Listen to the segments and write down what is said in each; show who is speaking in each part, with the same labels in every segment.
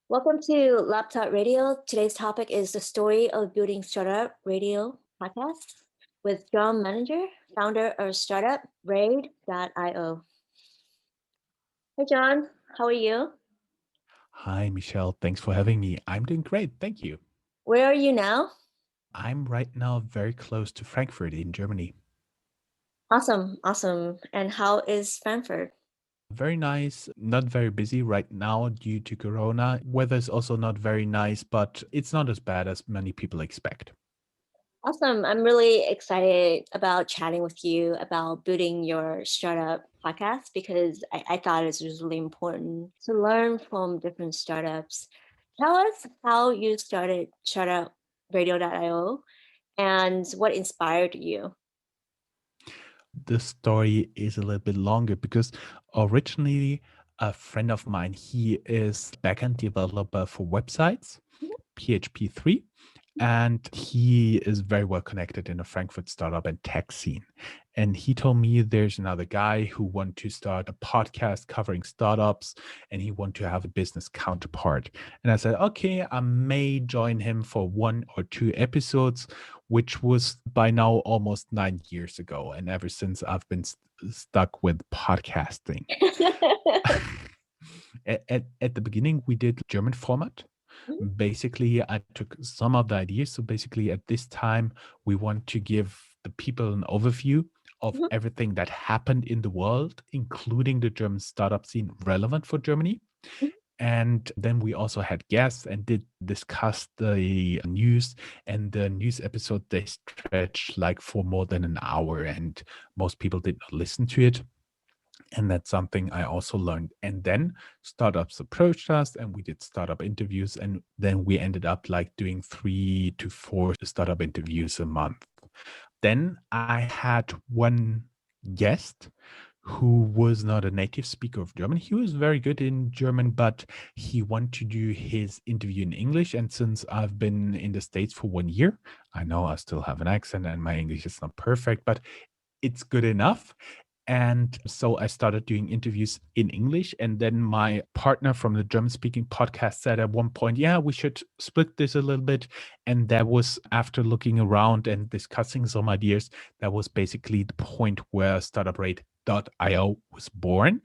Speaker 1: Welcome to Laptop Radio. Today's topic is the story of building startup radio podcast with Joern Menninger, founder of startup Raid.io. Hey, John, how are you?
Speaker 2: Hi, Michelle. Thanks for having me. I'm doing great. Thank you.
Speaker 1: Where are you now?
Speaker 2: I'm right now very close to Frankfurt in Germany.
Speaker 1: Awesome, awesome. And how is Frankfurt?
Speaker 2: Very nice, not very busy right now due to Corona. Weather's also not very nice, but it's not as bad as many people expect.
Speaker 1: Awesome. I'm really excited about chatting with you about building your startup podcast because I thought it was really important to learn from different startups. Tell us how you started Startup Radio.io and what inspired you.
Speaker 2: The story is a little bit longer because originally a friend of mine, he is backend developer for websites, PHP 3. And he is very well connected in the Frankfurt startup and tech scene. And he told me there's another guy who want to start a podcast covering startups and he want to have a business counterpart. And I said, okay, I may join him for 1 or 2 episodes, which was by now almost 9 years ago. And ever since I've been stuck with podcasting. At the beginning, we did German format. Basically, I took some of the ideas. So basically, at this time, we want to give the people an overview of
Speaker 1: Mhm.
Speaker 2: everything that happened in the world, including the German startup scene relevant for Germany. And then we also had guests and did discuss the news. And the news episode, they stretched like for more than an hour, and most people did not listen to it. And that's something I also learned. And then startups approached us and we did startup interviews. And then we ended up like doing 3 to 4 startup interviews a month. Then I had one guest who was not a native speaker of German. He was very good in German, but he wanted to do his interview in English. And since I've been in the States for 1 year, I know I still have an accent and my English is not perfect, but it's good enough. And so I started doing interviews in English. And then my partner from the German speaking podcast said at one point, yeah, we should split this a little bit. And that was after looking around and discussing some ideas. That was basically the point where startuprate.io was born.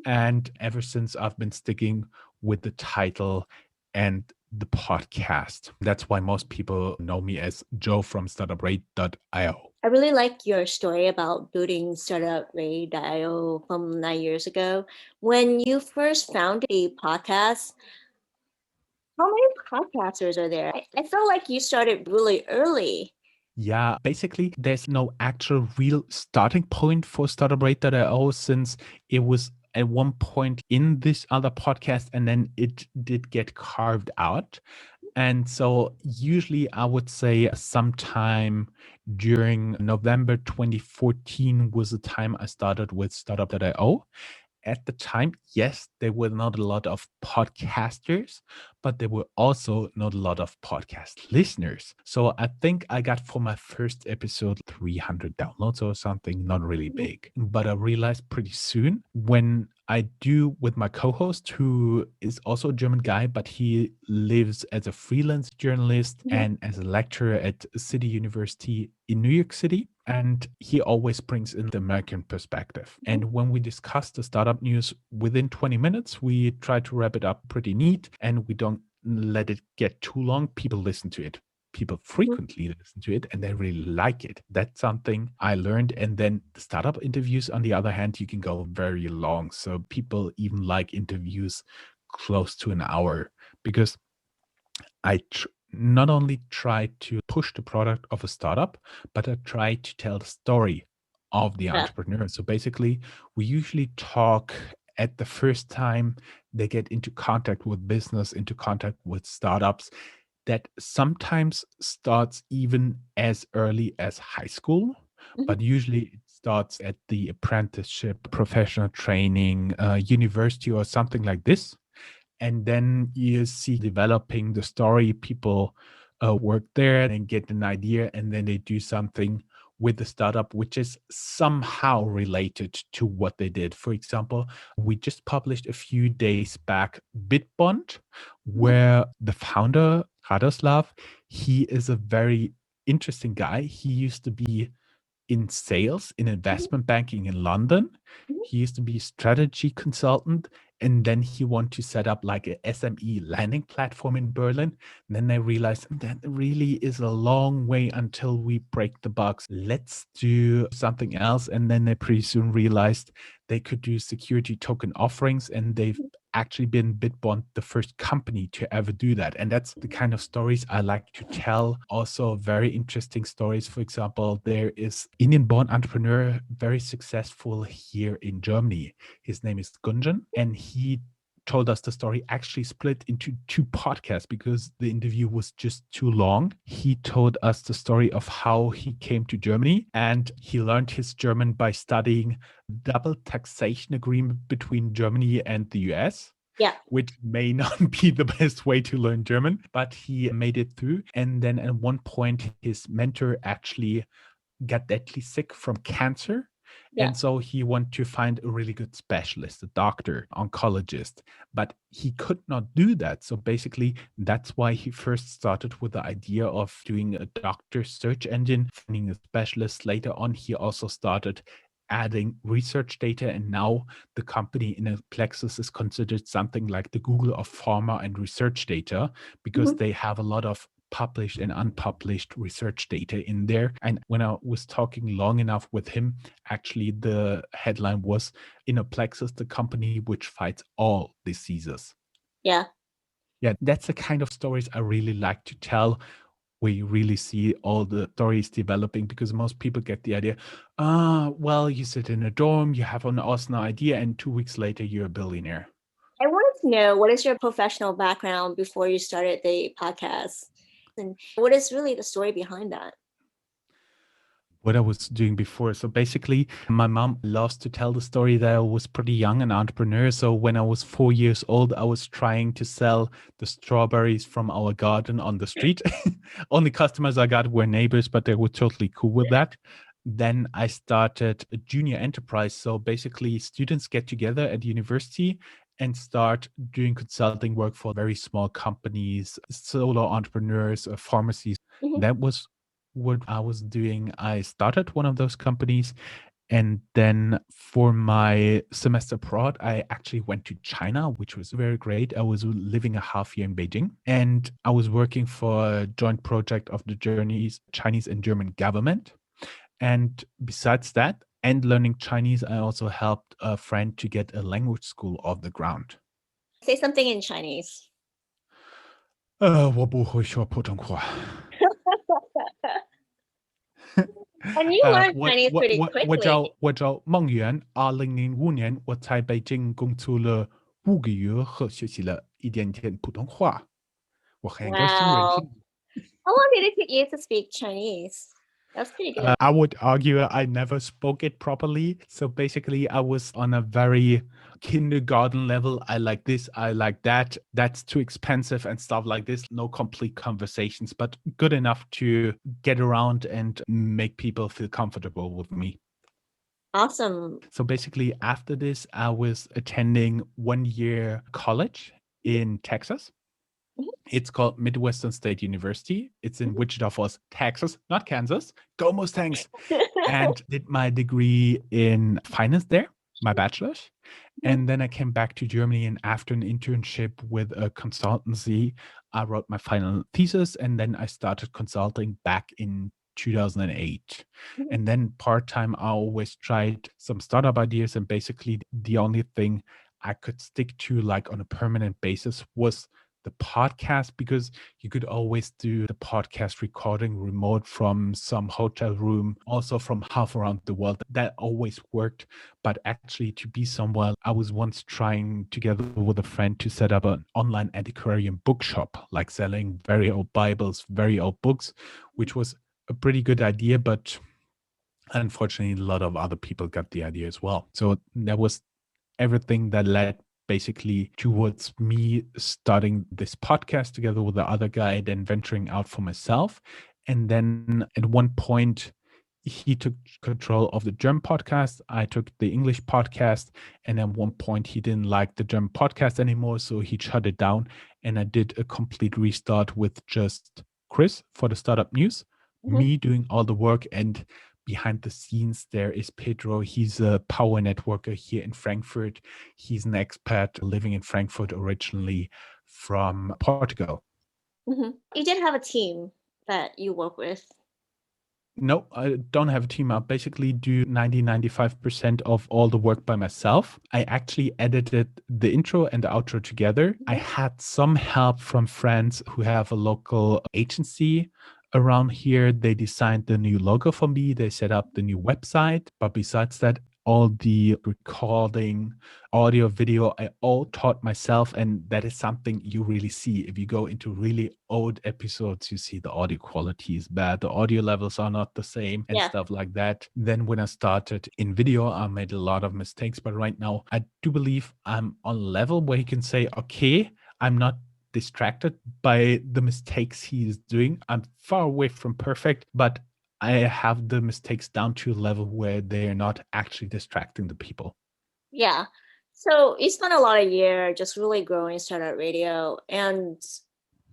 Speaker 2: And ever since I've been sticking with the title and the podcast. That's why most people know me as Joe from startuprate.io.
Speaker 1: I really like your story about building startup Ray.io from 9 years ago. When you first found a podcast, how many podcasters are there? I felt like you started really early.
Speaker 2: Yeah, basically, there's no actual real starting point for startuprate.io since it was at one point in this other podcast and then it did get carved out. And so, usually, I would say sometime during November 2014 was the time I started with startup.io. At the time, yes, there were not a lot of podcasters, but there were also not a lot of podcast listeners. So I think I got for my first episode 300 downloads or something, not really
Speaker 1: Mhm.
Speaker 2: big. But I realized pretty soon when I do with my co host, who is also a German guy, but he lives as a freelance journalist
Speaker 1: Mhm.
Speaker 2: and as a lecturer at City University in New York City. And he always brings in the American perspective. And when we discuss the startup news within 20 minutes, we try to wrap it up pretty neat and we don't let it get too long. People listen to it. People
Speaker 1: Mhm.
Speaker 2: frequently listen to it and they really like it. That's something I learned. And then the startup interviews, on the other hand, you can go very long. So people even like interviews close to an hour because not only try to push the product of a startup, but I try to tell the story of the
Speaker 1: Yeah.
Speaker 2: entrepreneur. So basically, we usually talk at the first time they get into contact with business, into contact with startups, that sometimes starts even as early as high school,
Speaker 1: Mhm.
Speaker 2: but usually it starts at the apprenticeship, professional training, university, or something like this. And then you see developing the story. People work there and get an idea, and then they do something with the startup, which is somehow related to what they did. For example, we just published a few days back Bitbond,
Speaker 1: Mhm,
Speaker 2: where the founder, Radoslav, he is a very interesting guy. He used to be in sales, in
Speaker 1: mhm,
Speaker 2: investment banking in London.
Speaker 1: mhm.
Speaker 2: He used to be a strategy consultant. And then he wanted to set up like a SME landing platform in Berlin. And then they realized that really is a long way until we break the bugs. Let's do something else. And then they pretty soon realized they could do security token offerings. And they've actually been Bitbond the first company to ever do that. And that's the kind of stories I like to tell. Also, very interesting stories. For example, there is Indian-born entrepreneur, very successful here in Germany. His name is Gunjan, and he told us the story actually split into two podcasts because the interview was just too long. He told us the story of how he came to Germany, and he learned his German by studying double taxation agreement between Germany and the US,
Speaker 1: Yeah.
Speaker 2: which may not be the best way to learn German, but he made it through. And then at one point, his mentor actually got deadly sick from cancer.
Speaker 1: Yeah.
Speaker 2: And so he wanted to find a really good specialist, a doctor, oncologist, but he could not do that. So basically, that's why he first started with the idea of doing a doctor search engine, finding a specialist. Later on, he also started adding research data. And now the company in Plexus is considered something like the Google of pharma and research data because
Speaker 1: Mhm.
Speaker 2: they have a lot of published and unpublished research data in there. And when I was talking long enough with him, actually the headline was Plexus, the company which fights all diseases.
Speaker 1: Yeah.
Speaker 2: Yeah, that's the kind of stories I really like to tell, where you really see all the stories developing, because most people get the idea, well, you sit in a dorm, you have an awesome idea, and 2 weeks later, you're a billionaire.
Speaker 1: I wanted to know, what is your professional background before you started the podcast? And what is really the story behind that?
Speaker 2: What I was doing before. So basically, my mom loves to tell the story that I was pretty young, an entrepreneur. So when I was 4 years old, I was trying to sell the strawberries from our garden on the street. Only customers I got were neighbors, but they were totally cool with that. Then I started a junior enterprise. So basically, students get together at university and start doing consulting work for very small companies, solo entrepreneurs, pharmacies.
Speaker 1: Mhm.
Speaker 2: That was what I was doing. I started one of those companies. And then for my semester abroad, I actually went to China, which was very great. I was living a half year in Beijing, and I was working for a joint project of the Chinese and German government. And besides that, and learning Chinese, I also helped a friend to get a language school off the ground.
Speaker 1: Say something in Chinese.
Speaker 2: 我不会说普通话。
Speaker 1: And you learned
Speaker 2: 我
Speaker 1: Chinese
Speaker 2: 我
Speaker 1: pretty
Speaker 2: 我我
Speaker 1: quickly.
Speaker 2: 叫我叫孟源，2005年我在北京工作了5个月后学习了一点点普通话。我很高兴认识
Speaker 1: Wow.
Speaker 2: 你。
Speaker 1: How long did it take you to speak Chinese? That's pretty good.
Speaker 2: I would argue I never spoke it properly. So basically, I was on a very kindergarten level. I like this, I like that. That's too expensive and stuff like this. No complete conversations, but good enough to get around and make people feel comfortable with me.
Speaker 1: Awesome.
Speaker 2: So basically, after this, I was attending 1 year college in Texas.
Speaker 1: Mhm,
Speaker 2: It's called Midwestern State University. It's in
Speaker 1: mhm.
Speaker 2: Wichita Falls, Texas, not Kansas. Go Mustangs! And did my degree in finance there, my bachelor's.
Speaker 1: Mhm,
Speaker 2: And then I came back to Germany, and after an internship with a consultancy, I wrote my final thesis, and then I started consulting back in 2008.
Speaker 1: mhm.
Speaker 2: And then part time, I always tried some startup ideas, and basically the only thing I could stick to, like on a permanent basis, was the podcast, because you could always do the podcast recording remote from some hotel room, also from half around the world. That always worked. But actually, to be somewhere, I was once trying together with a friend to set up an online antiquarian bookshop, like selling very old Bibles, very old books, which was a pretty good idea. But unfortunately, a lot of other people got the idea as well. So that was everything that led basically towards me starting this podcast together with the other guy, then venturing out for myself. And then at one point, he took control of the German podcast. I took the English podcast. And at one point, he didn't like the German podcast anymore. So he shut it down. And I did a complete restart with just Chris for the startup news,
Speaker 1: Mhm.
Speaker 2: me doing all the work. And behind the scenes, there is Pedro. He's a power networker here in Frankfurt. He's an expat living in Frankfurt originally from Portugal.
Speaker 1: You did have a team that you work with.
Speaker 2: No, I don't have a team. I basically do 95% of all the work by myself. I actually edited the intro and the outro together. I
Speaker 1: Mhm.
Speaker 2: had some help from friends who have a local agency around here. They designed the new logo for me, they set up the new website. But besides that, all the recording, audio, video, I all taught myself. And that is something you really see. If you go into really old episodes, you see the audio quality is bad, the audio levels are not the same, and
Speaker 1: Yeah.
Speaker 2: stuff like that. Then when I started in video, I made a lot of mistakes. But right now, I do believe I'm on a level where you can say, okay, I'm not distracted by the mistakes he is doing. I'm far away from perfect, but I have the mistakes down to a level where they are not actually distracting the people.
Speaker 1: Yeah. So you spent a lot of year just really growing startup radio, and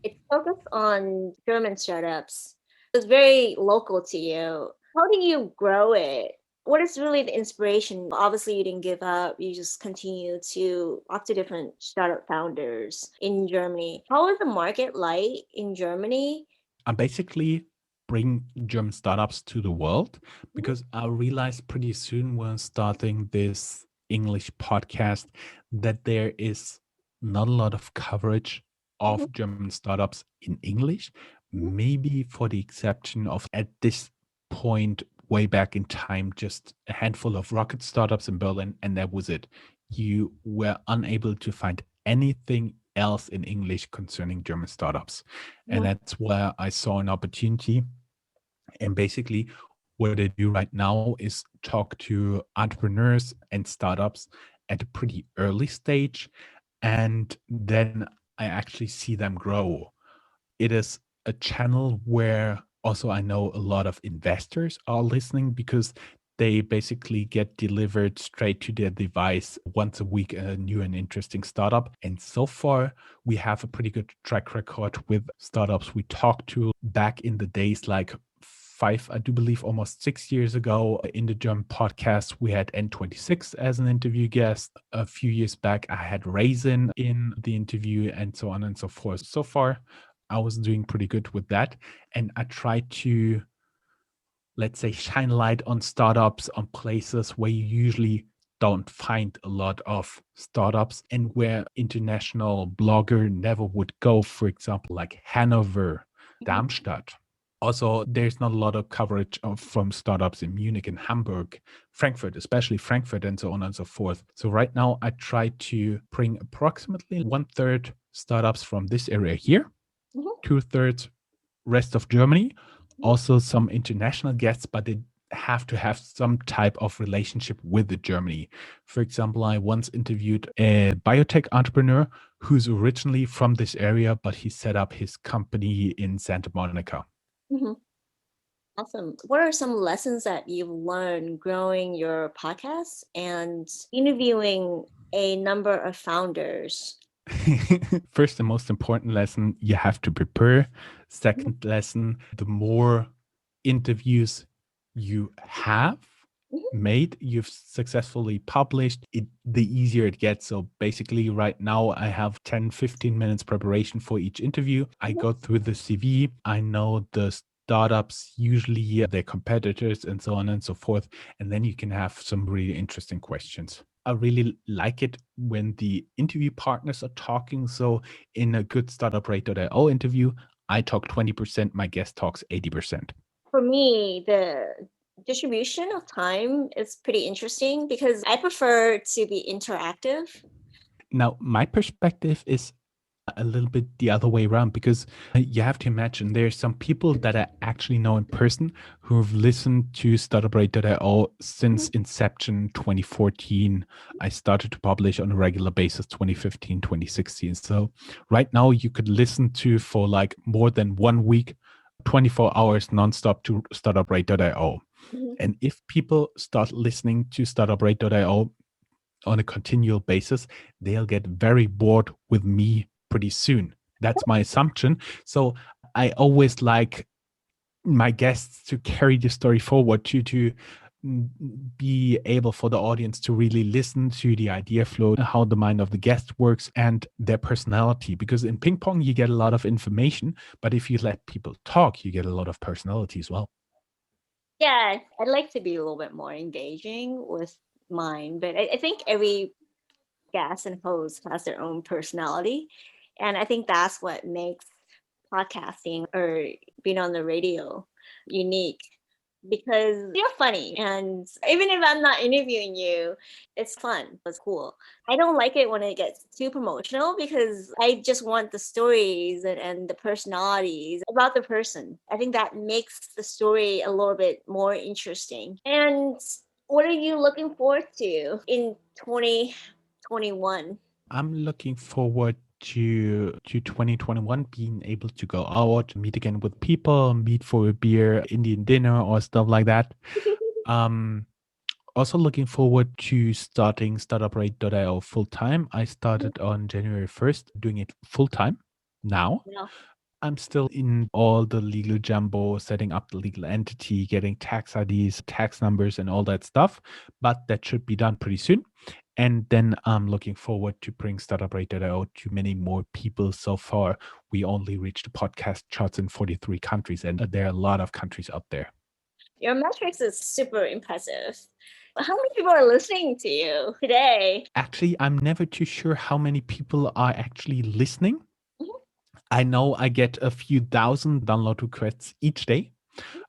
Speaker 1: it focused on German startups. It's very local to you. How do you grow it? What is really the inspiration? Obviously, you didn't give up. You just continue to talk to different startup founders in Germany. How is the market like in Germany?
Speaker 2: I basically bring German startups to the world
Speaker 1: Mhm.
Speaker 2: because I realized pretty soon when starting this English podcast that there is not a lot of coverage
Speaker 1: Mhm.
Speaker 2: of German startups in English,
Speaker 1: Mhm.
Speaker 2: maybe for the exception of at this point way back in time, just a handful of rocket startups in Berlin, and that was it. You were unable to find anything else in English concerning German startups. And
Speaker 1: Mhm.
Speaker 2: that's where I saw an opportunity. And basically, what I do right now is talk to entrepreneurs and startups at a pretty early stage. And then I actually see them grow. It is a channel where also I know a lot of investors are listening because they basically get delivered straight to their device once a week a new and interesting startup. And so far, we have a pretty good track record with startups we talked to back in the days, like five, I do believe almost 6 years ago in the German podcast, we had N26 as an interview guest. A few years back, I had Raisin in the interview and so on and so forth. So far, I was doing pretty good with that. And I tried to, let's say, shine light on startups, on places where you usually don't find a lot of startups and where international blogger never would go, for example, like Hanover,
Speaker 1: Mhm.
Speaker 2: Darmstadt. Also, there's not a lot of coverage from startups in Munich and Hamburg, Frankfurt, especially Frankfurt, and so on and so forth. So, right now, I try to bring approximately one third startups from this area here,
Speaker 1: Mhm.
Speaker 2: two-thirds rest of Germany,
Speaker 1: Mhm.
Speaker 2: also some international guests, but they have to have some type of relationship with the Germany. For example, I once interviewed a biotech entrepreneur who's originally from this area, but he set up his company in Santa Monica.
Speaker 1: Mhm. Awesome. What are some lessons that you've learned growing your podcast and interviewing a number of founders?
Speaker 2: First and most important lesson, you have to prepare.
Speaker 1: Mhm.
Speaker 2: Second lesson, the more interviews you have
Speaker 1: Mhm.
Speaker 2: made, you've successfully published, the easier it gets. So basically, right now, I have 10, 15 minutes preparation for each interview. I
Speaker 1: Mhm.
Speaker 2: go through the CV. I know the startups, usually their competitors, and so on and so forth. And then you can have some really interesting questions. I really like it when the interview partners are talking. So in a good startup rate.io interview, I talk 20%, my guest talks 80%.
Speaker 1: For me, the distribution of time is pretty interesting because I prefer to be interactive.
Speaker 2: Now, my perspective is a little bit the other way around because you have to imagine there's some people that I actually know in person who've listened to Startup.io since
Speaker 1: Mhm.
Speaker 2: inception 2014. I started to publish on a regular basis 2015, 2016. So right now you could listen to for like more than 1 week, 24 hours nonstop to Startup.io.
Speaker 1: Mhm.
Speaker 2: And if people start listening to startuprate.io on a continual basis, they'll get very bored with me pretty soon. That's my assumption. So I always like my guests to carry the story forward, to be able for the audience to really listen to the idea flow, how the mind of the guest works and their personality. Because in ping pong, you get a lot of information, but if you let people talk, you get a lot of personality as well.
Speaker 1: Yeah, I'd like to be a little bit more engaging with mine, but I think every guest and host has their own personality. And I think that's what makes podcasting or being on the radio unique because you're funny. And even if I'm not interviewing you, it's fun. It's cool. I don't like it when it gets too promotional because I just want the stories and the personalities about the person. I think that makes the story a little bit more interesting. And what are you looking forward to in 2021?
Speaker 2: I'm looking forward to 2021 being able to go out, meet again with people, meet for a beer, Indian dinner or stuff like that. Um Also looking forward to starting startuprate.io full time. I started on January 1st doing it full time now.
Speaker 1: No.
Speaker 2: I'm still in all the legal jumbo, setting up the legal entity, getting tax IDs, tax numbers, and all that stuff. But that should be done pretty soon. And then I'm looking forward to bring startuprate.io to many more people. So far, we only reached the podcast charts in 43 countries, and there are a lot of countries out there.
Speaker 1: Your metrics is super impressive. How many people are listening to you today?
Speaker 2: Actually, I'm never too sure how many people are actually listening.
Speaker 1: Mhm.
Speaker 2: I know I get a few thousand download requests each day,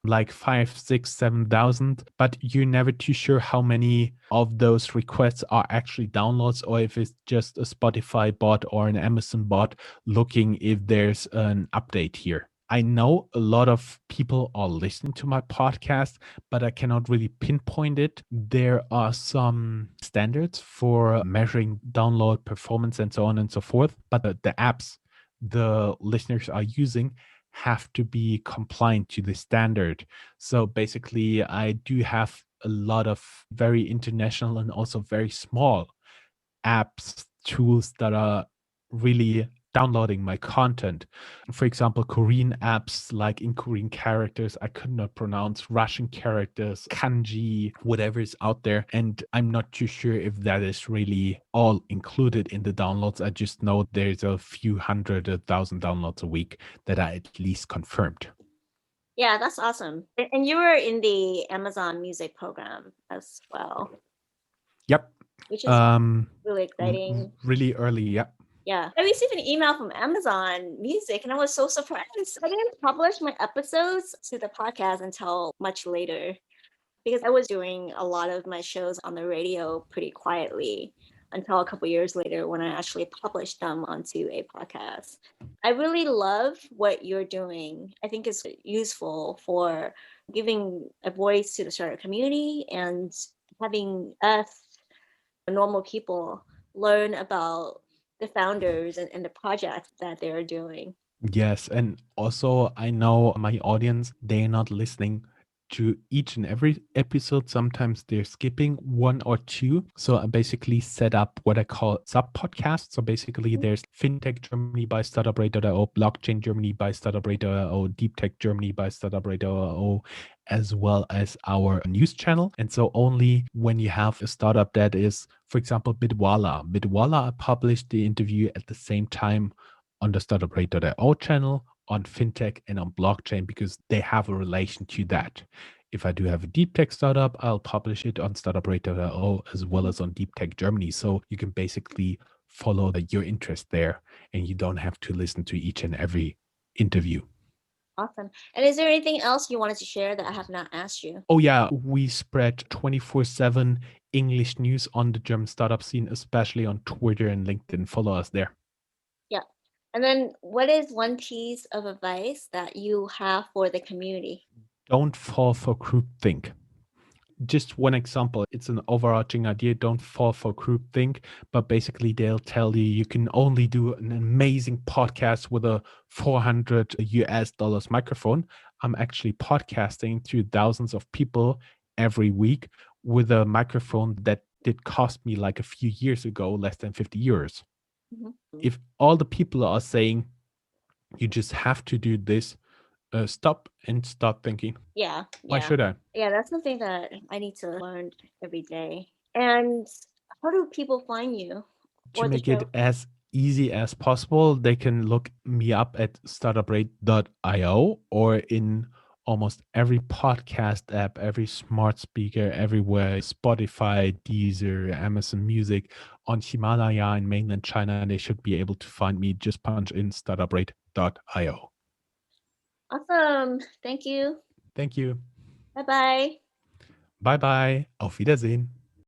Speaker 2: like 5, 6, 7,000, but you're never too sure how many of those requests are actually downloads or if it's just a Spotify bot or an Amazon bot looking if there's an update here. I know a lot of people are listening to my podcast, but I cannot really pinpoint it. There are some standards for measuring download performance and so on and so forth, but the apps the listeners are using have to be compliant to the standard. So basically, I do have a lot of very international and also very small apps, tools that are really downloading my content. For example, Korean apps like in Korean characters, I could not pronounce Russian characters, kanji, whatever is out there. And I'm not too sure if that is really all included in the downloads. I just know there's a few hundred, 1,000 downloads a week that are at least confirmed.
Speaker 1: Yeah, that's awesome. And you were in the Amazon Music program as well,
Speaker 2: Yep.
Speaker 1: which is
Speaker 2: Um,
Speaker 1: really exciting.
Speaker 2: Really early. Yep.
Speaker 1: Yeah. I received an email from Amazon Music and I was so surprised. I didn't publish my episodes to the podcast until much later because I was doing a lot of my shows on the radio pretty quietly until a couple years later when I actually published them onto a podcast. I really love what you're doing. I think it's useful for giving a voice to the startup community and having us normal people learn about the founders and the projects that they're doing.
Speaker 2: Yes, and also I know my audience, they're not listening to each and every episode. Sometimes they're skipping one or two. So I basically set up what I call sub podcasts. So basically there's FinTech Germany by startuprate.io, Blockchain Germany by startuprate.io, Deep Tech Germany by startuprate.io, as well as our news channel. And so only when you have a startup that is, for example, Bitwala, I published the interview at the same time on the startuprate.io channel, on fintech, and on blockchain because they have a relation to that. If I do have a deep tech startup, I'll publish it on startuprate.io as well as on Deep Tech Germany. So you can basically follow your interest there and you don't have to listen to each and every interview.
Speaker 1: Awesome. And is there anything else you wanted to share that I have not asked you?
Speaker 2: Oh, yeah, we spread 24/7 English news on the German startup scene, especially on Twitter and LinkedIn. Follow us there.
Speaker 1: Yeah. And then what is one piece of advice that you have for the community?
Speaker 2: Don't fall for groupthink. Just one example, it's an overarching idea. Don't fall for groupthink, but basically they'll tell you can only do an amazing podcast with a 400 US dollars microphone. I'm actually podcasting to thousands of people every week with a microphone that did cost me like a few years ago less than 50 euros.
Speaker 1: Mhm.
Speaker 2: If all the people are saying you just have to do this, stop and start thinking,
Speaker 1: Yeah,
Speaker 2: why
Speaker 1: yeah.
Speaker 2: should I?
Speaker 1: Yeah, that's something that I need to learn every day. And how do people find you
Speaker 2: To
Speaker 1: or the
Speaker 2: make it
Speaker 1: show?
Speaker 2: as easy as possible, they can look me up at startuprate.io or in almost every podcast app, every smart speaker, everywhere, Spotify, Deezer, Amazon Music, on Himalaya in mainland China, they should be able to find me. Just punch in startuprate.io.
Speaker 1: Awesome. Thank you.
Speaker 2: Thank you.
Speaker 1: Bye bye.
Speaker 2: Bye bye. Auf Wiedersehen.